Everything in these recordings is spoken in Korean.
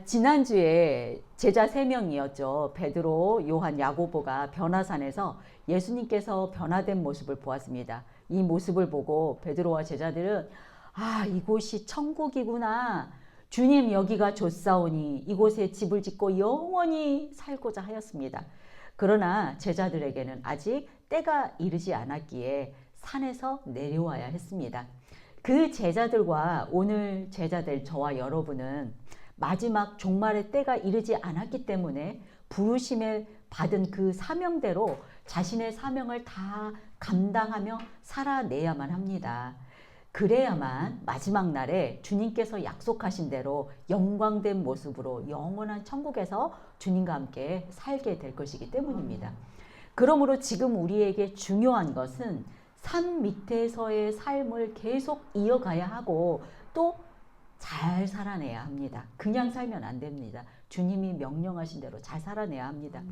지난주에 제자 3명이었죠. 베드로, 요한, 야고보가 변화산에서 예수님께서 변화된 모습을 보았습니다. 이 모습을 보고 베드로와 제자들은 이곳이 천국이구나. 주님 여기가 좋사오니 이곳에 집을 짓고 영원히 살고자 하였습니다. 그러나 제자들에게는 아직 때가 이르지 않았기에 산에서 내려와야 했습니다. 그 제자들과 오늘 제자들 저와 여러분은 마지막 종말의 때가 이르지 않았기 때문에 부르심을 받은 그 사명대로 자신의 사명을 다 감당하며 살아내야만 합니다. 그래야만 마지막 날에 주님께서 약속하신 대로 영광된 모습으로 영원한 천국에서 주님과 함께 살게 될 것이기 때문입니다. 그러므로 지금 우리에게 중요한 것은 산 밑에서의 삶을 계속 이어가야 하고 또 잘 살아내야 합니다. 그냥 살면 안 됩니다. 주님이 명령하신 대로 잘 살아내야 합니다.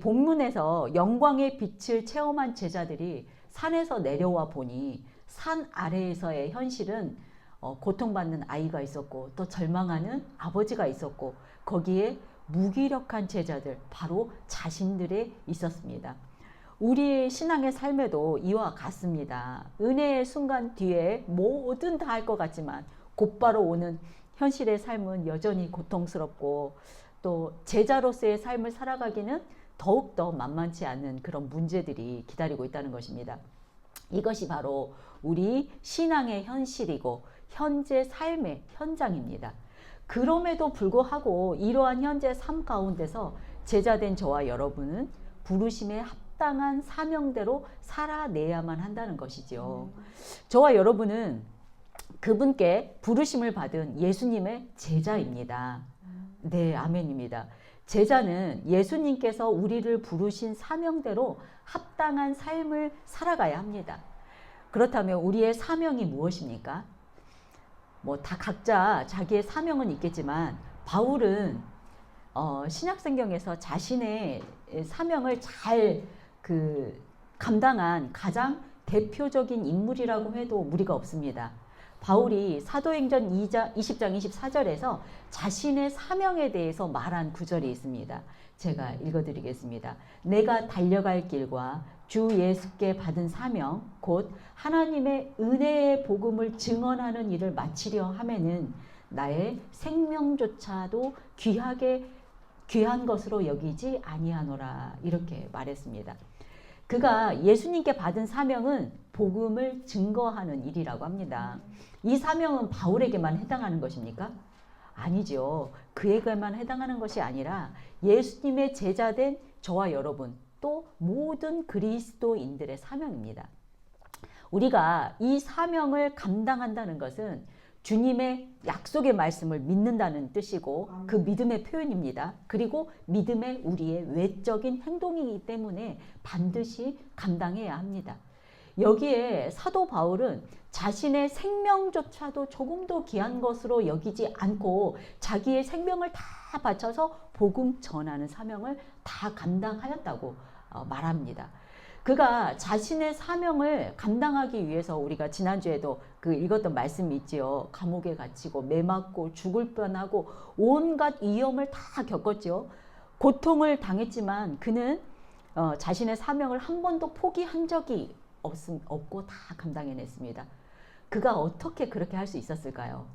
본문에서 영광의 빛을 체험한 제자들이 산에서 내려와 보니 산 아래에서의 현실은 고통받는 아이가 있었고 또 절망하는 아버지가 있었고 거기에 무기력한 제자들 바로 자신들에 있었습니다. 우리의 신앙의 삶에도 이와 같습니다. 은혜의 순간 뒤에 뭐든 다 할 것 같지만 곧바로 오는 현실의 삶은 여전히 고통스럽고 또 제자로서의 삶을 살아가기는 더욱더 만만치 않은 그런 문제들이 기다리고 있다는 것입니다. 이것이 바로 우리 신앙의 현실이고 현재 삶의 현장입니다. 그럼에도 불구하고 이러한 현재 삶 가운데서 제자된 저와 여러분은 부르심에 합당한 사명대로 살아내야만 한다는 것이죠. 저와 여러분은 그분께 부르심을 받은 예수님의 제자입니다. 네, 아멘입니다. 제자는 예수님께서 우리를 부르신 사명대로 합당한 삶을 살아가야 합니다. 그렇다면 우리의 사명이 무엇입니까? 다 각자 자기의 사명은 있겠지만 바울은 신약성경에서 자신의 사명을 잘 감당한 가장 대표적인 인물이라고 해도 무리가 없습니다. 바울이 사도행전 20장 24절에서 자신의 사명에 대해서 말한 구절이 있습니다. 제가 읽어드리겠습니다. 내가 달려갈 길과 주 예수께 받은 사명 곧 하나님의 은혜의 복음을 증언하는 일을 마치려 하면은 나의 생명조차도 귀한 것으로 여기지 아니하노라 이렇게 말했습니다. 그가 예수님께 받은 사명은 복음을 증거하는 일이라고 합니다. 이 사명은 바울에게만 해당하는 것입니까? 아니죠. 그에게만 해당하는 것이 아니라 예수님의 제자된 저와 여러분 또 모든 그리스도인들의 사명입니다. 우리가 이 사명을 감당한다는 것은 주님의 약속의 말씀을 믿는다는 뜻이고 그 믿음의 표현입니다. 그리고 믿음의 우리의 외적인 행동이기 때문에 반드시 감당해야 합니다. 여기에 사도 바울은 자신의 생명조차도 조금도 귀한 것으로 여기지 않고 자기의 생명을 다 바쳐서 복음 전하는 사명을 다 감당하였다고 말합니다. 그가 자신의 사명을 감당하기 위해서 우리가 지난주에도 읽었던 말씀이 있지요. 감옥에 갇히고 매 맞고 죽을 뻔하고 온갖 위험을 다 겪었죠. 고통을 당했지만 그는 자신의 사명을 한 번도 포기한 적이 없고 다 감당해냈습니다. 그가 어떻게 그렇게 할 수 있었을까요?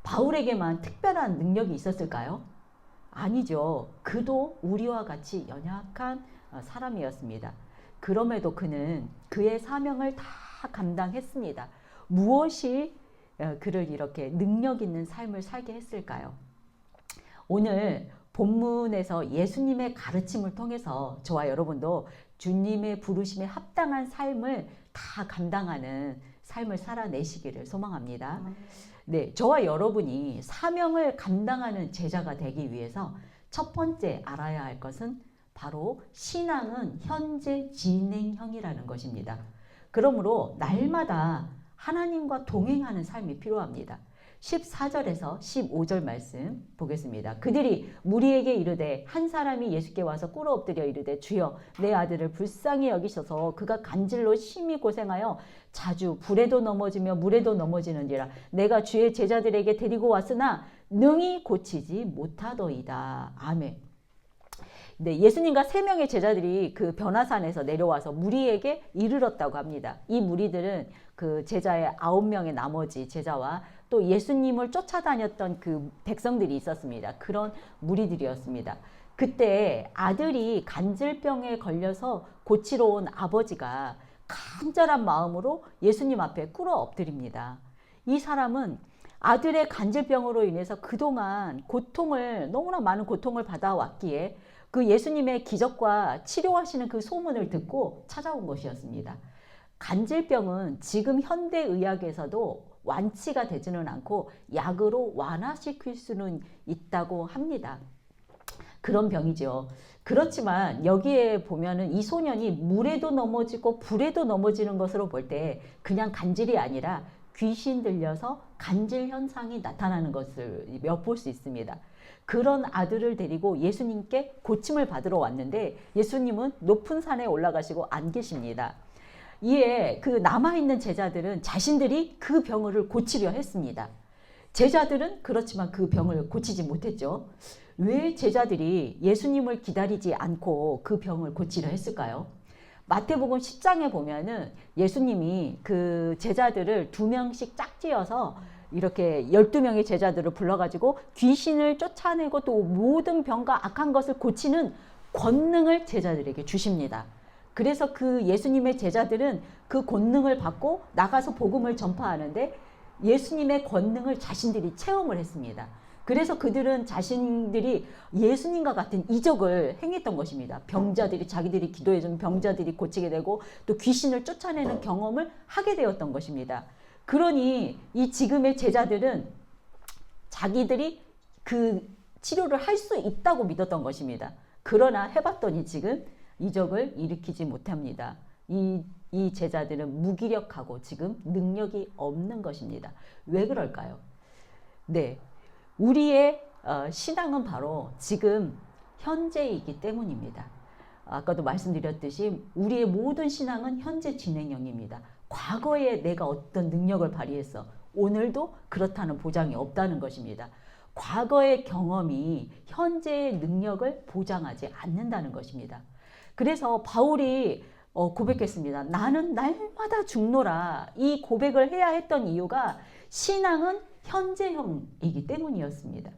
바울에게만 특별한 능력이 있었을까요? 아니죠. 그도 우리와 같이 연약한 사람이었습니다. 그럼에도 그는 그의 사명을 다 감당했습니다. 무엇이 그를 이렇게 능력 있는 삶을 살게 했을까요? 오늘 본문에서 예수님의 가르침을 통해서 저와 여러분도 주님의 부르심에 합당한 삶을 다 감당하는 삶을 살아내시기를 소망합니다. 네, 저와 여러분이 사명을 감당하는 제자가 되기 위해서 첫 번째 알아야 할 것은 바로 신앙은 현재 진행형이라는 것입니다. 그러므로 날마다 하나님과 동행하는 삶이 필요합니다. 14절에서 15절 말씀 보겠습니다. 그들이 무리에게 이르되 한 사람이 예수께 와서 꿇어 엎드려 이르되 주여 내 아들을 불쌍히 여기셔서 그가 간질로 심히 고생하여 자주 불에도 넘어지며 물에도 넘어지는지라 내가 주의 제자들에게 데리고 왔으나 능히 고치지 못하더이다. 아멘. 네, 예수님과 3명의 제자들이 그 변화산에서 내려와서 무리에게 이르렀다고 합니다. 이 무리들은 그 제자의 9명의 나머지 제자와 또 예수님을 쫓아다녔던 그 백성들이 있었습니다. 그런 무리들이었습니다. 그때 아들이 간질병에 걸려서 고치러 온 아버지가 간절한 마음으로 예수님 앞에 꿇어 엎드립니다. 이 사람은 아들의 간질병으로 인해서 그동안 너무나 많은 고통을 받아왔기에 그 예수님의 기적과 치료하시는 그 소문을 듣고 찾아온 것이었습니다. 간질병은 지금 현대의학에서도 완치가 되지는 않고 약으로 완화시킬 수는 있다고 합니다. 그런 병이죠. 그렇지만 여기에 보면은 이 소년이 물에도 넘어지고 불에도 넘어지는 것으로 볼 때 그냥 간질이 아니라 귀신 들려서 간질 현상이 나타나는 것을 엿볼 수 있습니다. 그런 아들을 데리고 예수님께 고침을 받으러 왔는데 예수님은 높은 산에 올라가시고 안 계십니다. 이에 그 남아있는 제자들은 자신들이 그 병을 고치려 했습니다. 제자들은 그렇지만 그 병을 고치지 못했죠. 왜 제자들이 예수님을 기다리지 않고 그 병을 고치려 했을까요? 마태복음 10장에 보면은 예수님이 그 제자들을 2명씩 짝지어서 이렇게 12명의 제자들을 불러가지고 귀신을 쫓아내고 또 모든 병과 악한 것을 고치는 권능을 제자들에게 주십니다. 그래서 그 예수님의 제자들은 그 권능을 받고 나가서 복음을 전파하는데 예수님의 권능을 자신들이 체험을 했습니다. 그래서 그들은 자신들이 예수님과 같은 이적을 행했던 것입니다. 병자들이 자기들이 기도해주면 병자들이 고치게 되고 또 귀신을 쫓아내는 경험을 하게 되었던 것입니다. 그러니 이 지금의 제자들은 자기들이 그 치료를 할 수 있다고 믿었던 것입니다. 그러나 해봤더니 지금 이적을 일으키지 못합니다. 이 제자들은 무기력하고 지금 능력이 없는 것입니다. 왜 그럴까요? 네, 우리의 신앙은 바로 지금 현재이기 때문입니다. 아까도 말씀드렸듯이 우리의 모든 신앙은 현재 진행형입니다. 과거에 내가 어떤 능력을 발휘했어. 오늘도 그렇다는 보장이 없다는 것입니다. 과거의 경험이 현재의 능력을 보장하지 않는다는 것입니다. 그래서 바울이 고백했습니다. 나는 날마다 죽노라. 이 고백을 해야 했던 이유가 신앙은 현재형이기 때문이었습니다.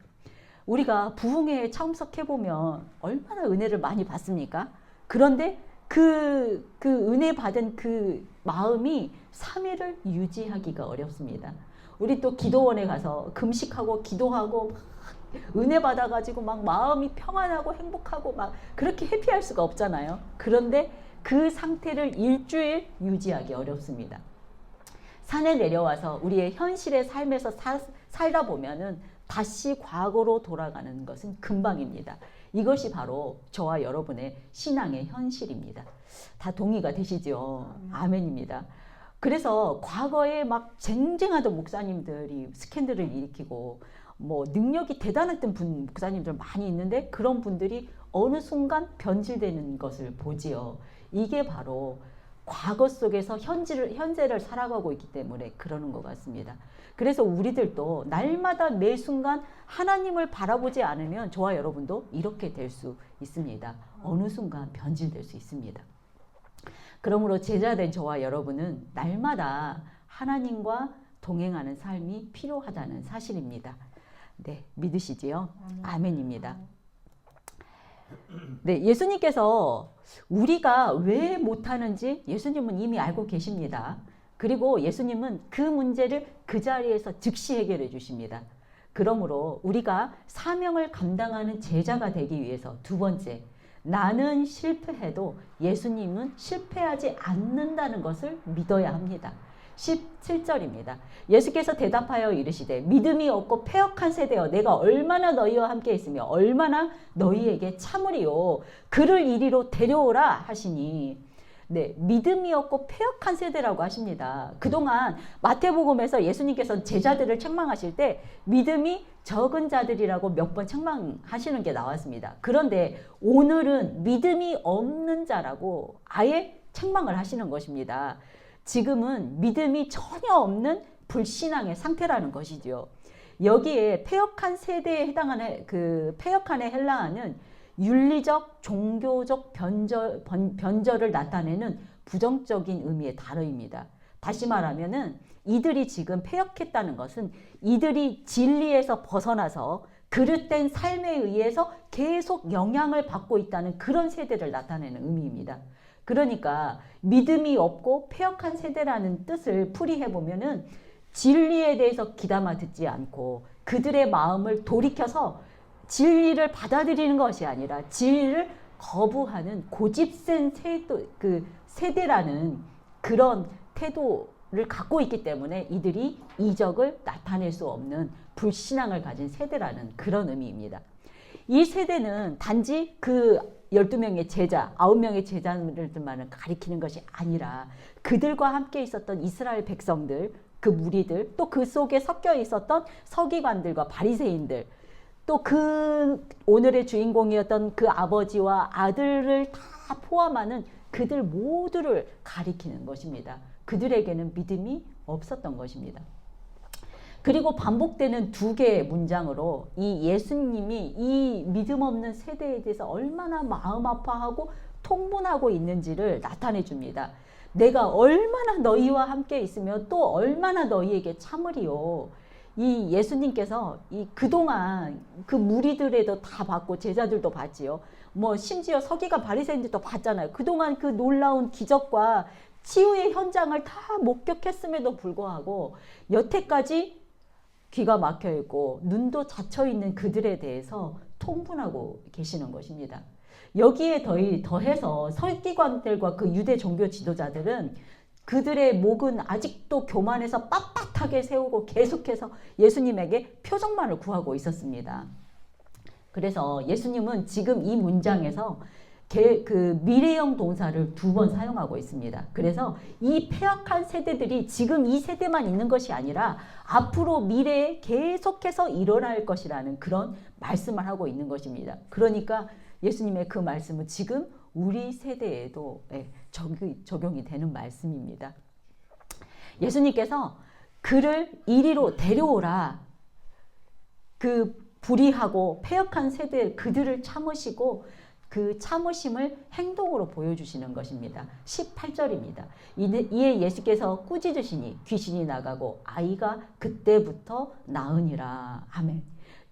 우리가 부흥회에 참석해보면 얼마나 은혜를 많이 받습니까? 그런데 그 은혜 받은 그 마음이 3일을 유지하기가 어렵습니다. 우리 또 기도원에 가서 금식하고 기도하고 막 은혜 받아가지고 막 마음이 평안하고 행복하고 막 그렇게 해피할 수가 없잖아요. 그런데 그 상태를 일주일 유지하기 어렵습니다. 산에 내려와서 우리의 현실의 삶에서 살다 보면은 다시 과거로 돌아가는 것은 금방입니다. 이것이 바로 저와 여러분의 신앙의 현실입니다. 다 동의가 되시죠? 아멘입니다. 그래서 과거에 막 쟁쟁하던 목사님들이 스캔들을 일으키고 뭐 능력이 대단했던 목사님들 많이 있는데 그런 분들이 어느 순간 변질되는 것을 보지요. 이게 바로 과거 속에서 현재를 살아가고 있기 때문에 그러는 것 같습니다. 그래서 우리들도 날마다 매 순간 하나님을 바라보지 않으면 저와 여러분도 이렇게 될 수 있습니다. 어느 순간 변질될 수 있습니다. 그러므로 제자된 저와 여러분은 날마다 하나님과 동행하는 삶이 필요하다는 사실입니다. 네, 믿으시지요? 아멘입니다. 네, 예수님께서 우리가 왜 못하는지 예수님은 이미 알고 계십니다. 그리고 예수님은 그 문제를 그 자리에서 즉시 해결해 주십니다. 그러므로 우리가 사명을 감당하는 제자가 되기 위해서 두 번째, 나는 실패해도 예수님은 실패하지 않는다는 것을 믿어야 합니다. 17절입니다. 예수께서 대답하여 이르시되 믿음이 없고 패역한 세대여 내가 얼마나 너희와 함께 있으며 얼마나 너희에게 참으리요 그를 이리로 데려오라 하시니 네, 믿음이 없고 패역한 세대라고 하십니다. 그동안 마태복음에서 예수님께서 제자들을 책망하실 때 믿음이 적은 자들이라고 몇 번 책망하시는 게 나왔습니다. 그런데 오늘은 믿음이 없는 자라고 아예 책망을 하시는 것입니다. 지금은 믿음이 전혀 없는 불신앙의 상태라는 것이죠. 여기에 패역한 세대에 해당하는 그 패역한의 헬라어는 윤리적, 종교적 변절을 나타내는 부정적인 의미의 단어입니다. 다시 말하면은 이들이 지금 패역했다는 것은 이들이 진리에서 벗어나서 그릇된 삶에 의해서 계속 영향을 받고 있다는 그런 세대를 나타내는 의미입니다. 그러니까 믿음이 없고 패역한 세대라는 뜻을 풀이해보면은 진리에 대해서 귀담아 듣지 않고 그들의 마음을 돌이켜서 진리를 받아들이는 것이 아니라 진리를 거부하는 고집센 세대라는 그런 태도를 갖고 있기 때문에 이들이 이적을 나타낼 수 없는 불신앙을 가진 세대라는 그런 의미입니다. 이 세대는 단지 그 12명의 제자, 9명의 제자들만을 가리키는 것이 아니라 그들과 함께 있었던 이스라엘 백성들, 그 무리들, 또 그 속에 섞여 있었던 서기관들과 바리새인들, 또 그 오늘의 주인공이었던 그 아버지와 아들을 다 포함하는 그들 모두를 가리키는 것입니다. 그들에게는 믿음이 없었던 것입니다. 그리고 반복되는 두 개의 문장으로 이 예수님이 이 믿음 없는 세대에 대해서 얼마나 마음 아파하고 통분하고 있는지를 나타내 줍니다. 내가 얼마나 너희와 함께 있으며 또 얼마나 너희에게 참으리요. 이 예수님께서 그동안 그 무리들에도 다 봤고 제자들도 봤지요. 뭐 심지어 서기관 바리새인들도 봤잖아요. 그동안 그 놀라운 기적과 치유의 현장을 다 목격했음에도 불구하고 여태까지 귀가 막혀 있고 눈도 닫혀 있는 그들에 대해서 통분하고 계시는 것입니다. 여기에 더해서 서기관들과 그 유대 종교 지도자들은 그들의 목은 아직도 교만해서 빳빳하게 세우고 계속해서 예수님에게 표적만을 구하고 있었습니다. 그래서 예수님은 지금 이 문장에서 그 미래형 동사를 2번 사용하고 있습니다. 그래서 이 패역한 세대들이 지금 이 세대만 있는 것이 아니라 앞으로 미래에 계속해서 일어날 것이라는 그런 말씀을 하고 있는 것입니다. 그러니까 예수님의 그 말씀은 지금 우리 세대에도 적용이 되는 말씀입니다. 예수님께서 그를 이리로 데려오라. 그 불의하고 패역한 세대 그들을 참으시고 그 참으심을 행동으로 보여주시는 것입니다. 18절입니다. 이에 예수께서 꾸짖으시니 귀신이 나가고 아이가 그때부터 나으니라. 아멘.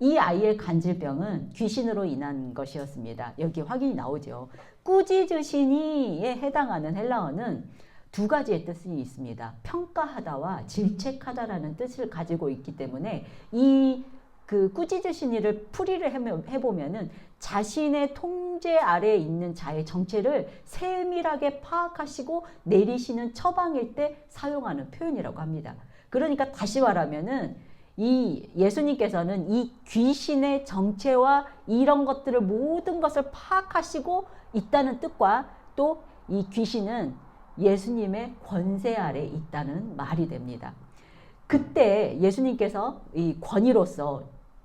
이 아이의 간질병은 귀신으로 인한 것이었습니다. 여기 확인이 나오죠. 꾸짖으시니에 해당하는 헬라어는 2가지의 뜻이 있습니다. 평가하다와 질책하다라는 뜻을 가지고 있기 때문에 그 꾸짖으시니를 풀이를 해보면은 자신의 통제 아래에 있는 자의 정체를 세밀하게 파악하시고 내리시는 처방일 때 사용하는 표현이라고 합니다. 그러니까 다시 말하면은 이 예수님께서는 이 귀신의 정체와 이런 것들을 모든 것을 파악하시고 있다는 뜻과 또 이 귀신은 예수님의 권세 아래 있다는 말이 됩니다. 그때 예수님께서 이 권위로서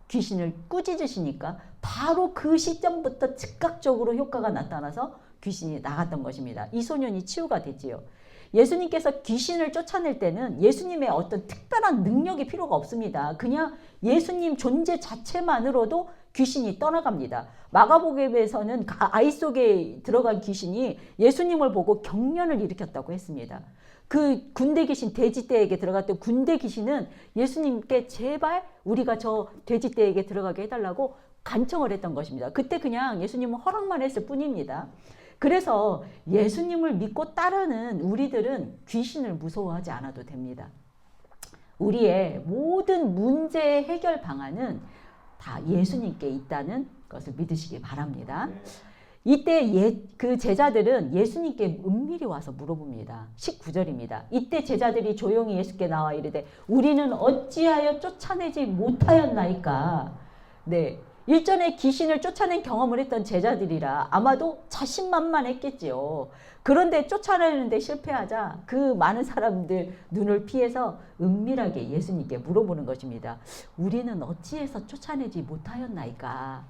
귀신을 꾸짖으시니까 바로 그 시점부터 즉각적으로 효과가 나타나서 귀신이 나갔던 것입니다. 이 소년이 치유가 됐지요. 예수님께서 귀신을 쫓아낼 때는 예수님의 어떤 특별한 능력이 필요가 없습니다. 그냥 예수님 존재 자체만으로도 귀신이 떠나갑니다. 마가복음에서는 아이 속에 들어간 귀신이 예수님을 보고 경련을 일으켰다고 했습니다. 그 군대 귀신, 돼지떼에게 들어갔던 군대 귀신은 예수님께 제발 우리가 저 돼지떼에게 들어가게 해달라고 간청을 했던 것입니다. 그때 그냥 예수님은 허락만 했을 뿐입니다. 그래서 예수님을 믿고 따르는 우리들은 귀신을 무서워하지 않아도 됩니다. 우리의 모든 문제의 해결 방안은 다 예수님께 있다는 것을 믿으시기 바랍니다. 이때 그 제자들은 예수님께 은밀히 와서 물어봅니다. 19절입니다. 이때 제자들이 조용히 예수께 나와 이르되 우리는 어찌하여 쫓아내지 못하였나이까. 네, 일전에 귀신을 쫓아낸 경험을 했던 제자들이라 아마도 자신만만했겠지요. 그런데 쫓아내는데 실패하자 그 많은 사람들 눈을 피해서 은밀하게 예수님께 물어보는 것입니다. 우리는 어찌해서 쫓아내지 못하였나이까.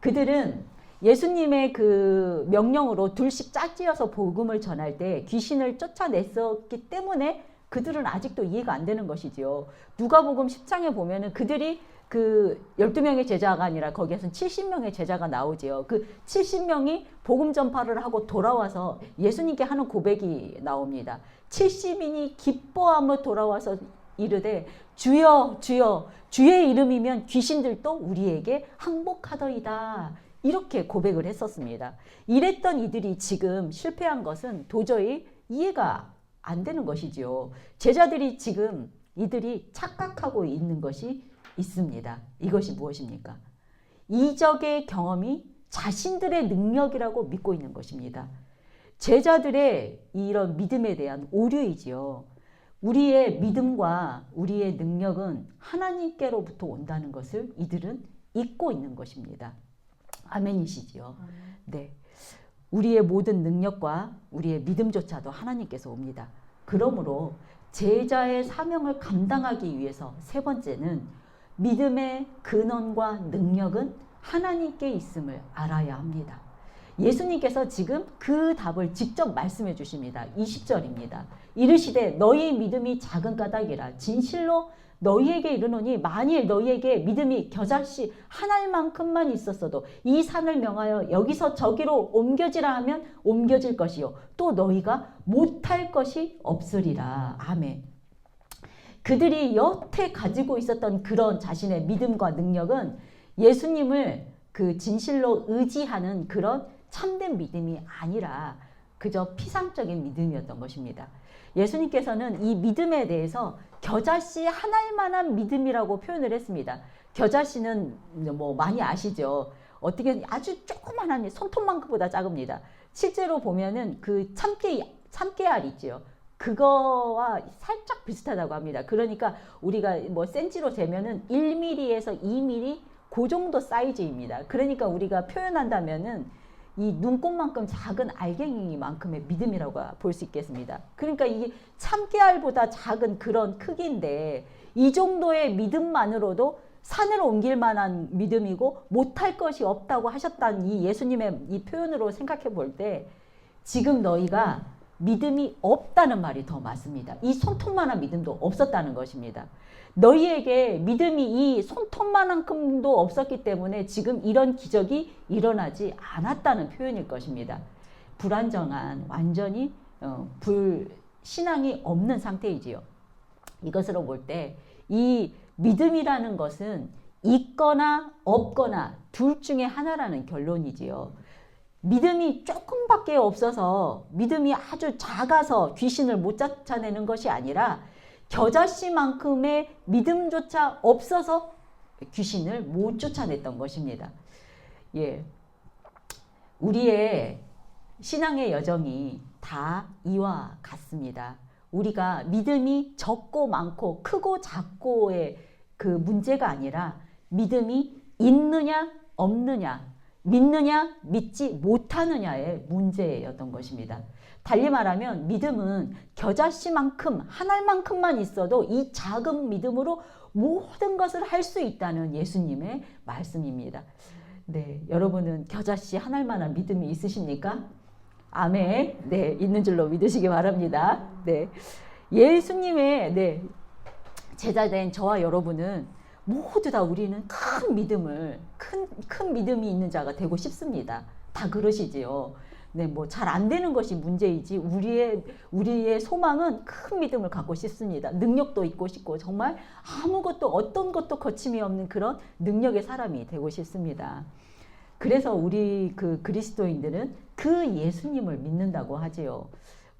그들은 예수님의 그 명령으로 둘씩 짝지어서 복음을 전할 때 귀신을 쫓아냈었기 때문에 그들은 아직도 이해가 안 되는 것이지요. 누가복음 10장에 보면은 그들이 그 12명의 제자가 아니라 거기에서는 70명의 제자가 나오지요. 그 70명이 복음 전파를 하고 돌아와서 예수님께 하는 고백이 나옵니다. 70인이 기뻐하며 돌아와서 이르되 주여 주여 주의 이름이면 귀신들도 우리에게 항복하더이다. 이렇게 고백을 했었습니다. 이랬던 이들이 지금 실패한 것은 도저히 이해가 안 되는 것이지요. 제자들이 지금 이들이 착각하고 있는 것이 있습니다. 이것이 무엇입니까? 이적의 경험이 자신들의 능력이라고 믿고 있는 것입니다. 제자들의 이런 믿음에 대한 오류이지요. 우리의 믿음과 우리의 능력은 하나님께로부터 온다는 것을 이들은 잊고 있는 것입니다. 아멘이시지요. 네. 우리의 모든 능력과 우리의 믿음조차도 하나님께서 옵니다. 그러므로 제자의 사명을 감당하기 위해서 세 번째는 믿음의 근원과 능력은 하나님께 있음을 알아야 합니다. 예수님께서 지금 그 답을 직접 말씀해 주십니다. 20절입니다. 이르시되 너희 믿음이 작은 까닭이라 진실로 너희에게 이르노니 만일 너희에게 믿음이 겨자씨 한 알만큼만 있었어도 이 산을 명하여 여기서 저기로 옮겨지라 하면 옮겨질 것이요 또 너희가 못할 것이 없으리라. 아멘. 그들이 여태 가지고 있었던 그런 자신의 믿음과 능력은 예수님을 그 진실로 의지하는 그런 참된 믿음이 아니라 그저 피상적인 믿음이었던 것입니다. 예수님께서는 이 믿음에 대해서 겨자씨 한 알만한 믿음이라고 표현을 했습니다. 겨자씨는 뭐 많이 아시죠? 어떻게 아주 조그만한 손톱만큼보다 작습니다. 실제로 보면은 그 참깨알 있죠. 그거와 살짝 비슷하다고 합니다. 그러니까 우리가 뭐 센치로 재면은 1mm에서 2mm 그 정도 사이즈입니다. 그러니까 우리가 표현한다면은 이 눈곱만큼 작은 알갱이만큼의 믿음이라고 볼 수 있겠습니다. 그러니까 이게 참깨알보다 작은 그런 크기인데 이 정도의 믿음만으로도 산을 옮길 만한 믿음이고 못할 것이 없다고 하셨다는 이 예수님의 이 표현으로 생각해 볼 때 지금 너희가 믿음이 없다는 말이 더 맞습니다. 이 손톱만한 믿음도 없었다는 것입니다. 너희에게 믿음이 이 손톱만큼도 없었기 때문에 지금 이런 기적이 일어나지 않았다는 표현일 것입니다. 불안정한 완전히 신앙이 없는 상태이지요. 이것으로 볼 때 이 믿음이라는 것은 있거나 없거나 둘 중에 하나라는 결론이지요. 믿음이 조금밖에 없어서 믿음이 아주 작아서 귀신을 못 쫓아내는 것이 아니라 겨자씨만큼의 믿음조차 없어서 귀신을 못 쫓아냈던 것입니다. 예, 우리의 신앙의 여정이 다 이와 같습니다. 우리가 믿음이 적고 많고 크고 작고의 그 문제가 아니라 믿음이 있느냐 없느냐 믿느냐 믿지 못하느냐의 문제였던 것입니다. 달리 말하면 믿음은 겨자씨만큼 한 알만큼만 있어도 이 작은 믿음으로 모든 것을 할 수 있다는 예수님의 말씀입니다. 네, 여러분은 겨자씨 한 알만한 믿음이 있으십니까? 아멘. 네, 있는 줄로 믿으시기 바랍니다. 네, 예수님의 제자된 저와 여러분은 모두 다 우리는 큰 믿음을 큰 믿음이 있는 자가 되고 싶습니다. 다 그러시지요. 네, 뭐 잘 안 되는 것이 문제이지 우리의 소망은 큰 믿음을 갖고 싶습니다. 능력도 있고 싶고 정말 아무것도 어떤 것도 거침이 없는 그런 능력의 사람이 되고 싶습니다. 그래서 우리 그 그리스도인들은 그 예수님을 믿는다고 하지요.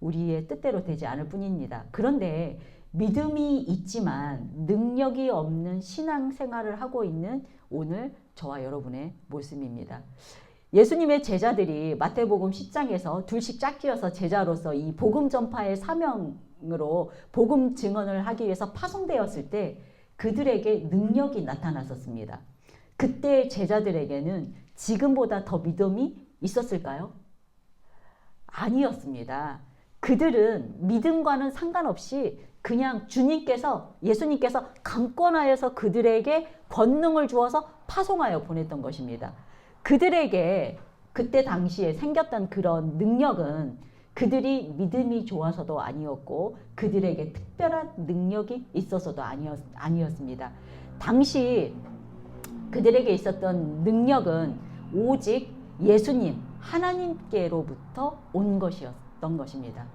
우리의 뜻대로 되지 않을 뿐입니다. 그런데 믿음이 있지만 능력이 없는 신앙생활을 하고 있는 오늘 저와 여러분의 모습입니다. 예수님의 제자들이 마태복음 10장에서 둘씩 짝지어서 제자로서 이 복음 전파의 사명으로 복음 증언을 하기 위해서 파송되었을 때 그들에게 능력이 나타났었습니다. 그때 제자들에게는 지금보다 더 믿음이 있었을까요? 아니었습니다. 그들은 믿음과는 상관없이 그냥 예수님께서 강권하여서 그들에게 권능을 주어서 파송하여 보냈던 것입니다. 그들에게 그때 당시에 생겼던 그런 능력은 그들이 믿음이 좋아서도 아니었고 그들에게 특별한 능력이 있어서도 아니었습니다. 당시 그들에게 있었던 능력은 오직 예수님, 하나님께로부터 온 것이었던 것입니다.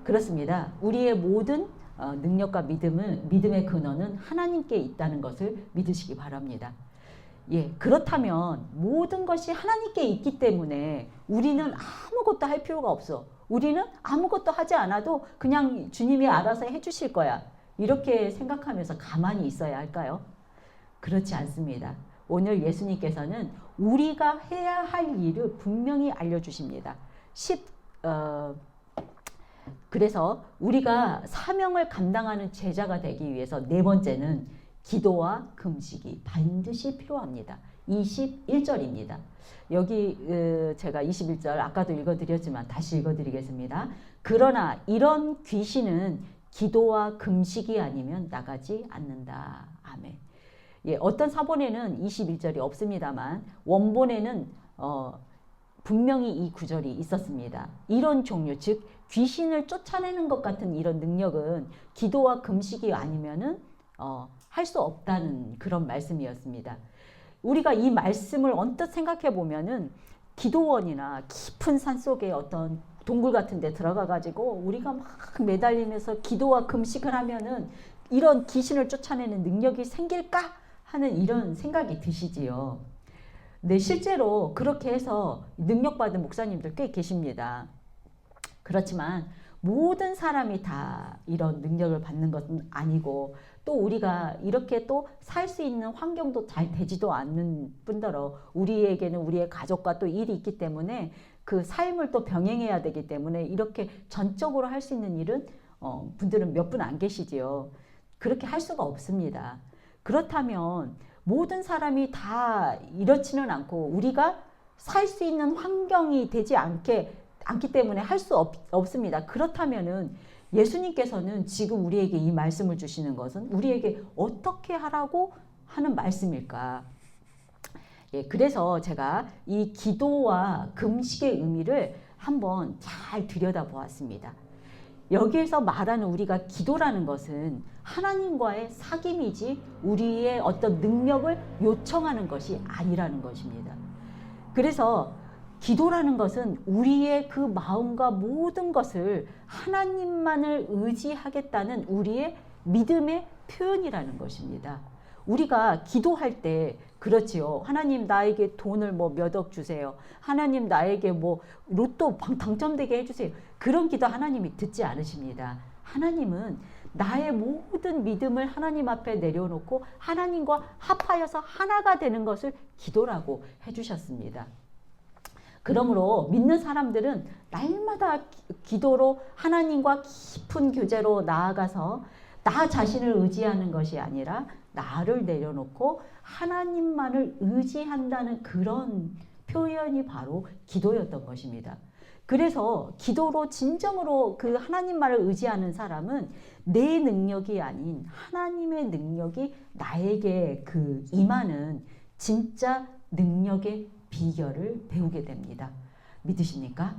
그렇습니다. 우리의 모든 능력과 믿음의 근원은 하나님께 있다는 것을 믿으시기 바랍니다. 예, 그렇다면 모든 것이 하나님께 있기 때문에 우리는 아무것도 할 필요가 없어. 우리는 아무것도 하지 않아도 그냥 주님이 알아서 해주실 거야. 이렇게 생각하면서 가만히 있어야 할까요? 그렇지 않습니다. 오늘 예수님께서는 우리가 해야 할 일을 분명히 알려주십니다. 그래서 우리가 사명을 감당하는 제자가 되기 위해서 네 번째는 기도와 금식이 반드시 필요합니다. 21절입니다. 여기 제가 21절 아까도 읽어드렸지만 다시 읽어드리겠습니다. 그러나 이런 귀신은 기도와 금식이 아니면 나가지 않는다. 아멘. 예, 어떤 사본에는 21절이 없습니다만 원본에는 분명히 이 구절이 있었습니다. 이런 종류, 즉 귀신을 쫓아내는 것 같은 이런 능력은 기도와 금식이 아니면은 할 수 없다는 그런 말씀이었습니다. 우리가 이 말씀을 언뜻 생각해 보면은 기도원이나 깊은 산 속에 어떤 동굴 같은 데 들어가 가지고 우리가 막 매달리면서 기도와 금식을 하면은 이런 귀신을 쫓아내는 능력이 생길까 하는 이런 생각이 드시지요. 네, 실제로 그렇게 해서 능력받은 목사님들 꽤 계십니다. 그렇지만 모든 사람이 다 이런 능력을 받는 것은 아니고 또 우리가 이렇게 또 살 수 있는 환경도 잘 되지도 않는 뿐더러 우리에게는 우리의 가족과 또 일이 있기 때문에 그 삶을 또 병행해야 되기 때문에 이렇게 전적으로 할 수 있는 일은 분들은 몇 분 안 계시지요. 그렇게 할 수가 없습니다. 그렇다면 모든 사람이 다 이렇지는 않고 우리가 살 수 있는 환경이 되지 않기 때문에 할 수 없습니다. 그렇다면은 예수님께서는 지금 우리에게 이 말씀을 주시는 것은 우리에게 어떻게 하라고 하는 말씀일까? 예, 그래서 제가 이 기도와 금식의 의미를 한번 잘 들여다보았습니다. 여기에서 말하는 우리가 기도라는 것은 하나님과의 사귐이지 우리의 어떤 능력을 요청하는 것이 아니라는 것입니다. 그래서 기도라는 것은 우리의 그 마음과 모든 것을 하나님만을 의지하겠다는 우리의 믿음의 표현이라는 것입니다. 우리가 기도할 때 그렇지요. 하나님 나에게 돈을 뭐 몇 억 주세요. 하나님 나에게 뭐 로또 당첨되게 해주세요. 그런 기도 하나님이 듣지 않으십니다. 하나님은 나의 모든 믿음을 하나님 앞에 내려놓고 하나님과 합하여서 하나가 되는 것을 기도라고 해주셨습니다. 그러므로 믿는 사람들은 날마다 기도로 하나님과 깊은 교제로 나아가서 나 자신을 의지하는 것이 아니라 나를 내려놓고 하나님만을 의지한다는 그런 표현이 바로 기도였던 것입니다. 그래서 기도로 진정으로 그 하나님만을 의지하는 사람은 내 능력이 아닌 하나님의 능력이 나에게 그 임하는 진짜 능력의 비결을 배우게 됩니다. 믿으십니까?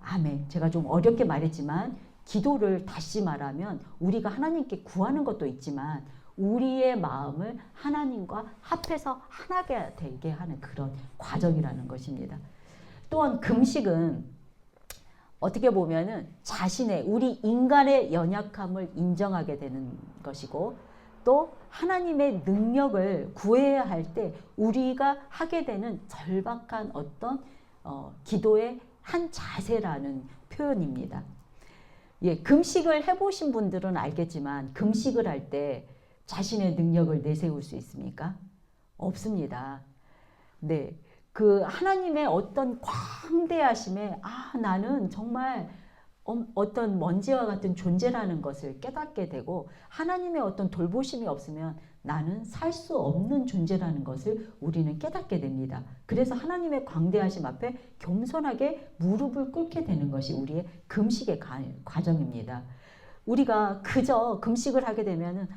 아멘. 제가 좀 어렵게 말했지만 기도를 다시 말하면 우리가 하나님께 구하는 것도 있지만 우리의 마음을 하나님과 합해서 하나가 되게 하는 그런 과정이라는 것입니다. 또한 금식은 어떻게 보면은 우리 인간의 연약함을 인정하게 되는 것이고 또 하나님의 능력을 구해야 할 때 우리가 하게 되는 절박한 어떤 기도의 한 자세라는 표현입니다. 예, 금식을 해보신 분들은 알겠지만 금식을 할 때 자신의 능력을 내세울 수 있습니까? 없습니다. 네, 그 하나님의 어떤 광대하심에 나는 정말 어떤 먼지와 같은 존재라는 것을 깨닫게 되고 하나님의 어떤 돌보심이 없으면 나는 살 수 없는 존재라는 것을 우리는 깨닫게 됩니다. 그래서 하나님의 광대하심 앞에 겸손하게 무릎을 꿇게 되는 것이 우리의 금식의 과정입니다. 우리가 그저 금식을 하게 되면은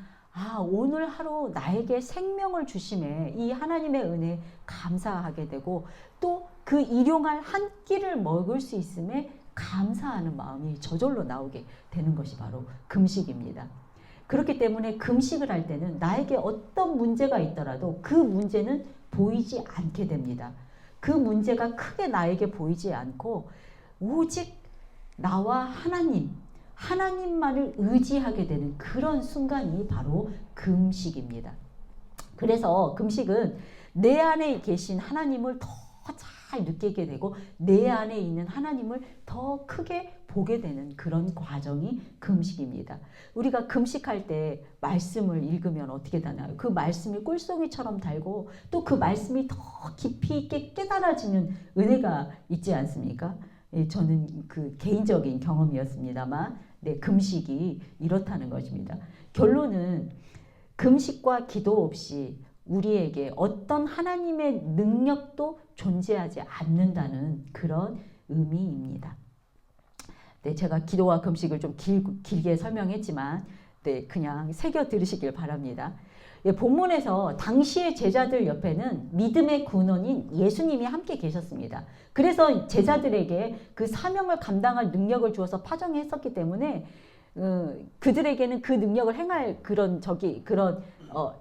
오늘 하루 나에게 생명을 주심에 이 하나님의 은혜에 감사하게 되고 또 그 일용할 한 끼를 먹을 수 있음에 감사하는 마음이 저절로 나오게 되는 것이 바로 금식입니다. 그렇기 때문에 금식을 할 때는 나에게 어떤 문제가 있더라도 그 문제는 보이지 않게 됩니다. 그 문제가 크게 나에게 보이지 않고 오직 나와 하나님만을 의지하게 되는 그런 순간이 바로 금식입니다. 그래서 금식은 내 안에 계신 하나님을 더 잘 느끼게 되고 내 안에 있는 하나님을 더 크게 보게 되는 그런 과정이 금식입니다. 우리가 금식할 때 말씀을 읽으면 어떻게 되나요? 그 말씀이 꿀송이처럼 달고 또 그 말씀이 더 깊이 있게 깨달아지는 은혜가 있지 않습니까? 저는 그 개인적인 경험이었습니다만 금식이 이렇다는 것입니다. 결론은 금식과 기도 없이 우리에게 어떤 하나님의 능력도 존재하지 않는다는 그런 의미입니다. 제가 기도와 금식을 좀 길게 설명했지만 그냥 새겨 들으시길 바랍니다. 본문에서 당시의 제자들 옆에는 믿음의 근원인 예수님이 함께 계셨습니다. 그래서 제자들에게 그 사명을 감당할 능력을 주어서 파송했었기 때문에 그들에게는 그 능력을 행할 그런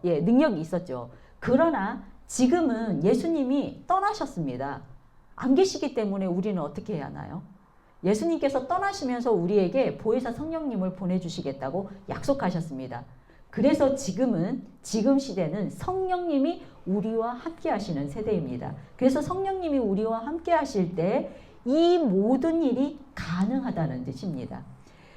능력이 있었죠. 그러나 지금은 예수님이 떠나셨습니다. 안 계시기 때문에 우리는 어떻게 해야 하나요? 예수님께서 떠나시면서 우리에게 보혜사 성령님을 보내주시겠다고 약속하셨습니다. 그래서 지금 시대는 성령님이 우리와 함께 하시는 세대입니다. 그래서 성령님이 우리와 함께 하실 때 이 모든 일이 가능하다는 뜻입니다.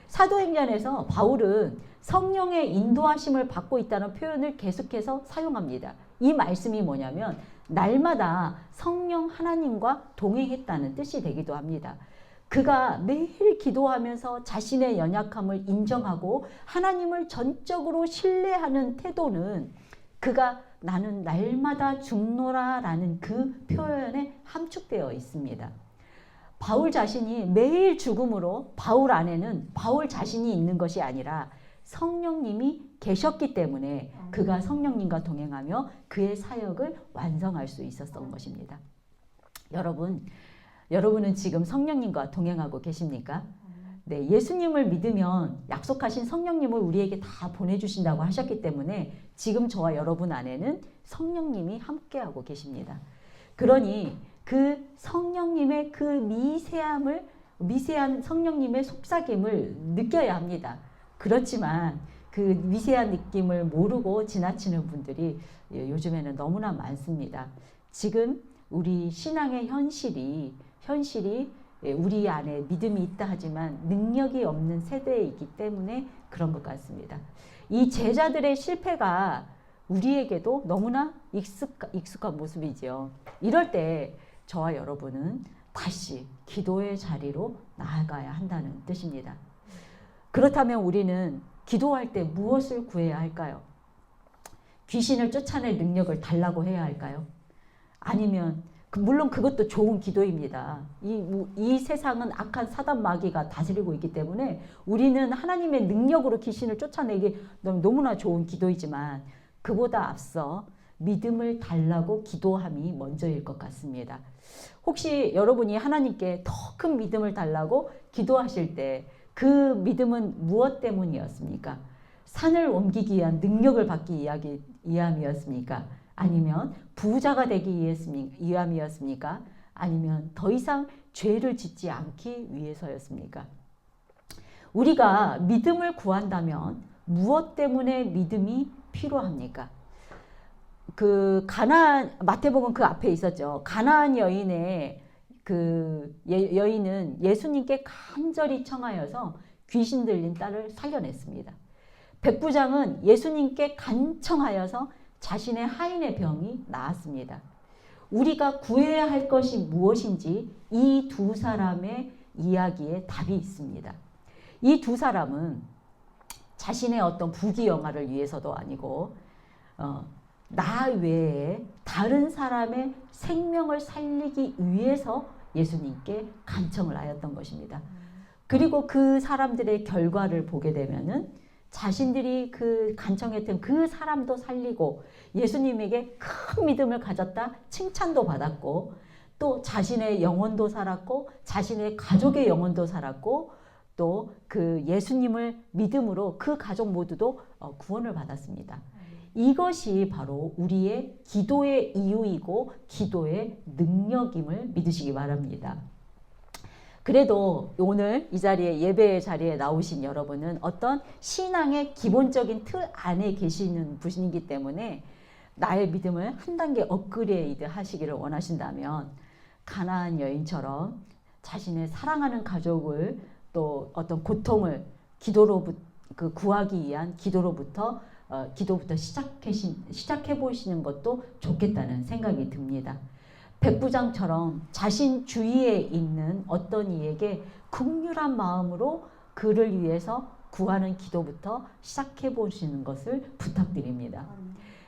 사도행전에서 바울은 성령의 인도하심을 받고 있다는 표현을 계속해서 사용합니다. 이 말씀이 뭐냐면 날마다 성령 하나님과 동행했다는 뜻이 되기도 합니다. 그가 매일 기도하면서 자신의 연약함을 인정하고 하나님을 전적으로 신뢰하는 태도는 그가 나는 날마다 죽노라 라는 그 표현에 함축되어 있습니다. 바울 자신이 매일 죽음으로 바울 안에는 바울 자신이 있는 것이 아니라 성령님이 계셨기 때문에 그가 성령님과 동행하며 그의 사역을 완성할 수 있었던 것입니다. 여러분은 지금 성령님과 동행하고 계십니까? 예수님을 믿으면 약속하신 성령님을 우리에게 다 보내주신다고 하셨기 때문에 지금 저와 여러분 안에는 성령님이 함께하고 계십니다. 그러니 그 성령님의 그 미세한 성령님의 속삭임을 느껴야 합니다. 그렇지만 그 미세한 느낌을 모르고 지나치는 분들이 요즘에는 너무나 많습니다. 지금 우리 신앙의 현실이 우리 안에 믿음이 있다 하지만 능력이 없는 세대이기 때문에 그런 것 같습니다. 이 제자들의 실패가 우리에게도 너무나 익숙한 모습이죠. 이럴 때 저와 여러분은 다시 기도의 자리로 나아가야 한다는 뜻입니다. 그렇다면 우리는 기도할 때 무엇을 구해야 할까요? 귀신을 쫓아낼 능력을 달라고 해야 할까요? 아니면 물론 그것도 좋은 기도입니다. 이 세상은 악한 사단 마귀가 다스리고 있기 때문에 우리는 하나님의 능력으로 귀신을 쫓아내기 너무나 좋은 기도이지만 그보다 앞서 믿음을 달라고 기도함이 먼저일 것 같습니다. 혹시 여러분이 하나님께 더 큰 믿음을 달라고 기도하실 때 그 믿음은 무엇 때문이었습니까? 산을 옮기기 위한 능력을 받기 위함이었습니까? 아니면 부자가 되기 위함이었습니까? 아니면 더 이상 죄를 짓지 않기 위해서였습니까? 우리가 믿음을 구한다면 무엇 때문에 믿음이 필요합니까? 마태복음 그 앞에 있었죠. 가나안 여인의 여인은 예수님께 간절히 청하여서 귀신 들린 딸을 살려냈습니다. 백부장은 예수님께 간청하여서 자신의 하인의 병이 나았습니다. 우리가 구해야 할 것이 무엇인지 이 두 사람의 이야기에 답이 있습니다. 이 두 사람은 자신의 어떤 부귀영화를 위해서도 아니고 나 외에 다른 사람의 생명을 살리기 위해서 예수님께 간청을 하였던 것입니다. 그리고 그 사람들의 결과를 보게 되면은 자신들이 그 간청했던 그 사람도 살리고 예수님에게 큰 믿음을 가졌다 칭찬도 받았고 또 자신의 영혼도 살았고 자신의 가족의 영혼도 살았고 또 그 예수님을 믿음으로 그 가족 모두도 구원을 받았습니다. 이것이 바로 우리의 기도의 이유이고 기도의 능력임을 믿으시기 바랍니다. 그래도 오늘 이 자리에 예배 자리에 나오신 여러분은 어떤 신앙의 기본적인 틀 안에 계시는 분이기 때문에 나의 믿음을 한 단계 업그레이드 하시기를 원하신다면 가나안 여인처럼 자신의 사랑하는 가족을 또 어떤 고통을 기도로부터 구하기 위한 기도부터 시작해 보시는 것도 좋겠다는 생각이 듭니다. 백부장처럼 자신 주위에 있는 어떤 이에게 긍휼한 마음으로 그를 위해서 구하는 기도부터 시작해 보시는 것을 부탁드립니다.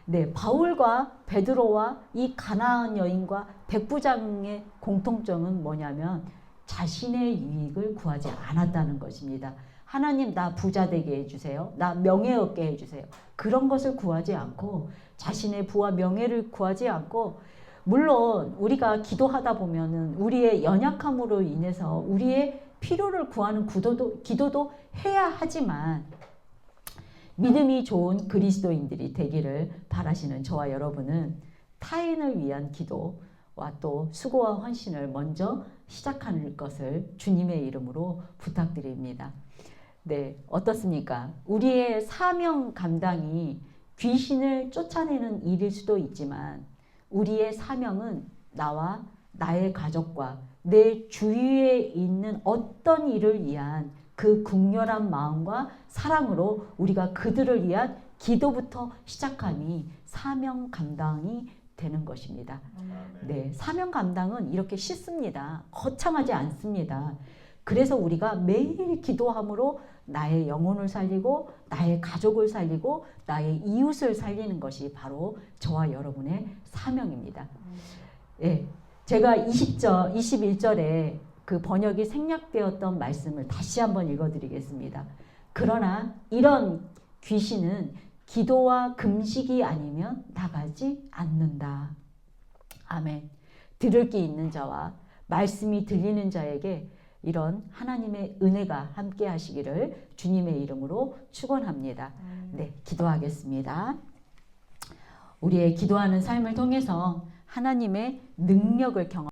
네, 바울과 베드로와 이 가나안 여인과 백부장의 공통점은 뭐냐면 자신의 유익을 구하지 않았다는 것입니다. 하나님 나 부자 되게 해주세요. 나 명예 얻게 해주세요. 그런 것을 구하지 않고 자신의 부와 명예를 구하지 않고 물론 우리가 기도하다 보면은 우리의 연약함으로 인해서 우리의 필요를 구하는 기도도 해야 하지만 믿음이 좋은 그리스도인들이 되기를 바라시는 저와 여러분은 타인을 위한 기도와 또 수고와 헌신을 먼저 시작하는 것을 주님의 이름으로 부탁드립니다. 네, 어떻습니까? 우리의 사명 감당이 귀신을 쫓아내는 일일 수도 있지만 우리의 사명은 나와 나의 가족과 내 주위에 있는 어떤 일을 위한 그 긍휼한 마음과 사랑으로 우리가 그들을 위한 기도부터 시작하니 사명 감당이 되는 것입니다. 네, 사명 감당은 이렇게 쉽습니다. 거창하지 않습니다. 그래서 우리가 매일 기도함으로 나의 영혼을 살리고 나의 가족을 살리고 나의 이웃을 살리는 것이 바로 저와 여러분의 사명입니다. 예, 제가 21절에 그 번역이 생략되었던 말씀을 다시 한번 읽어드리겠습니다. 그러나 이런 귀신은 기도와 금식이 아니면 나가지 않는다. 아멘. 들을 귀 있는 자와 말씀이 들리는 자에게 이런 하나님의 은혜가 함께 하시기를 주님의 이름으로 축원합니다. 네, 기도하겠습니다. 우리의 기도하는 삶을 통해서 하나님의 능력을 경험